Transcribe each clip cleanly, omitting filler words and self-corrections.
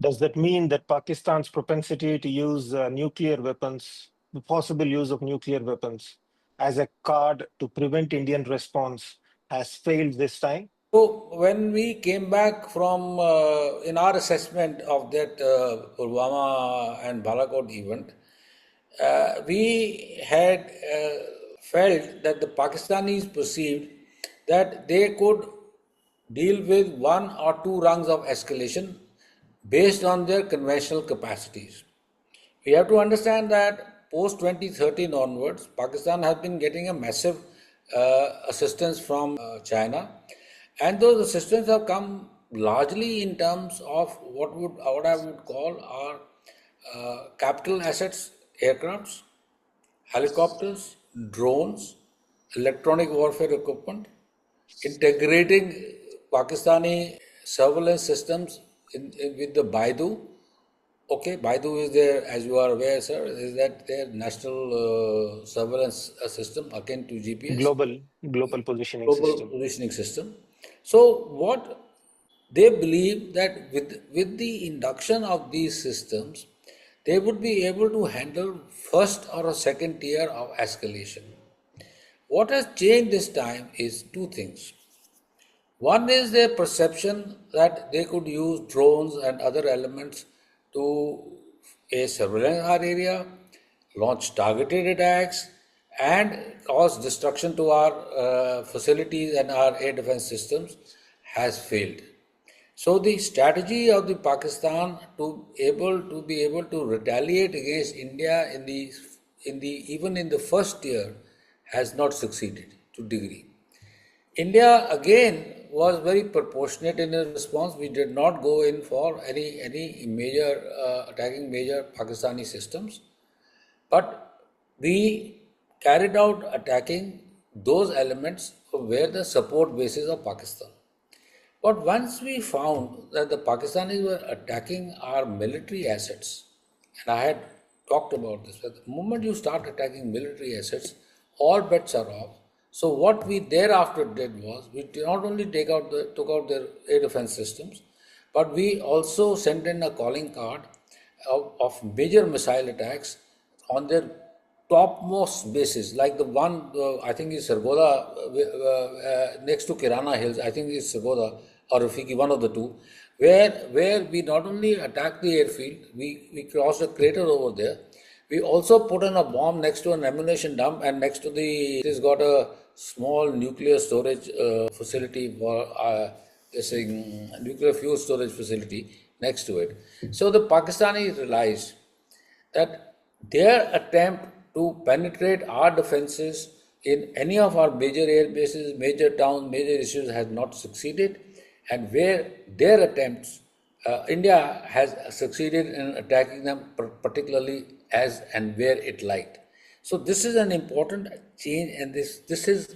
Does that mean that Pakistan's propensity to use nuclear weapons, the possible use of nuclear weapons, as a card to prevent Indian response has failed this time? So when we came back from, in our assessment of that Pulwama and Balakot event, we had felt that the Pakistanis perceived that they could deal with one or two rungs of escalation based on their conventional capacities. We have to understand that post 2013 onwards, Pakistan has been getting a massive assistance from China, and those assistance have come largely in terms of what I would call our capital assets, aircrafts, helicopters, drones, electronic warfare equipment, integrating Pakistani surveillance systems with the Baidu. Okay, Baidu is there, as you are aware, sir, is that their national surveillance system akin to GPS, Global positioning global system. positioning system. So, what they believe that with the induction of these systems, they would be able to handle first or a second tier of escalation. What has changed this time is two things. One is their perception that they could use drones and other elements to surveillance our area, launch targeted attacks, and cause destruction to our facilities and our air defense systems has failed. So the strategy of the Pakistan to be able to retaliate against India even in the first year has not succeeded to degree. India again was very proportionate in its response. We did not go in for any major attacking major Pakistani systems, but we carried out attacking those elements where the support bases of Pakistan. But once we found that the Pakistanis were attacking our military assets, and I had talked about this, but the moment you start attacking military assets, all bets are off. So what we thereafter did was we not only took out their air defense systems, but we also sent in a calling card of major missile attacks on their topmost bases, like the one I think is Sargodha next to Kirana Hills. I think it's Sargodha or Rafiki, one of the two, where we not only attacked the airfield, we crossed a crater over there. We also put in a bomb next to an ammunition dump, and next to it has got a small nuclear storage facility for nuclear fuel storage facility next to it. So the Pakistanis realized that their attempt to penetrate our defenses in any of our major air bases, major towns, major issues has not succeeded, and where their attempts, India has succeeded in attacking them particularly as and where it liked. So this is an important change, and this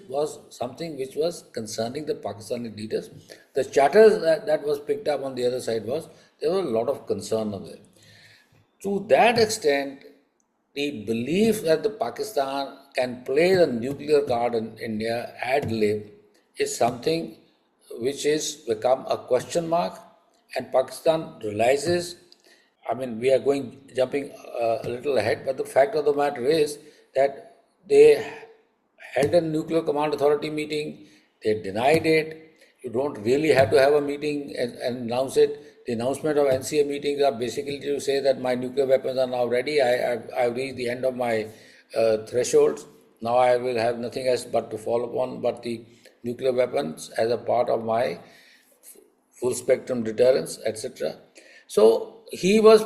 was something which was concerning the Pakistani leaders. The chatters that was picked up on the other side was there was a lot of concern on it. To that extent, the belief that the Pakistan can play the nuclear card in India ad lib is something which has become a question mark, and Pakistan realizes. I mean, we are jumping a little ahead, but the fact of the matter is that they held a nuclear command authority meeting, they denied it. You don't really have to have a meeting and announce it. The announcement of NCA meetings are basically to say that my nuclear weapons are now ready. I've reached the end of my thresholds. Now I will have nothing else but to fall upon but the nuclear weapons as a part of my full spectrum deterrence, etc. So he was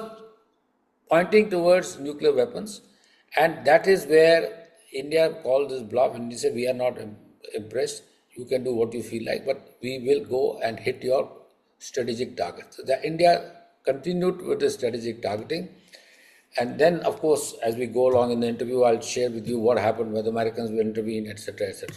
pointing towards nuclear weapons, and that is where India called this bluff, and he said, we are not impressed. You can do what you feel like, but we will go and hit your strategic targets. So India continued with the strategic targeting. And then, of course, as we go along in the interview, I'll share with you what happened when the Americans will intervene, etc., etc.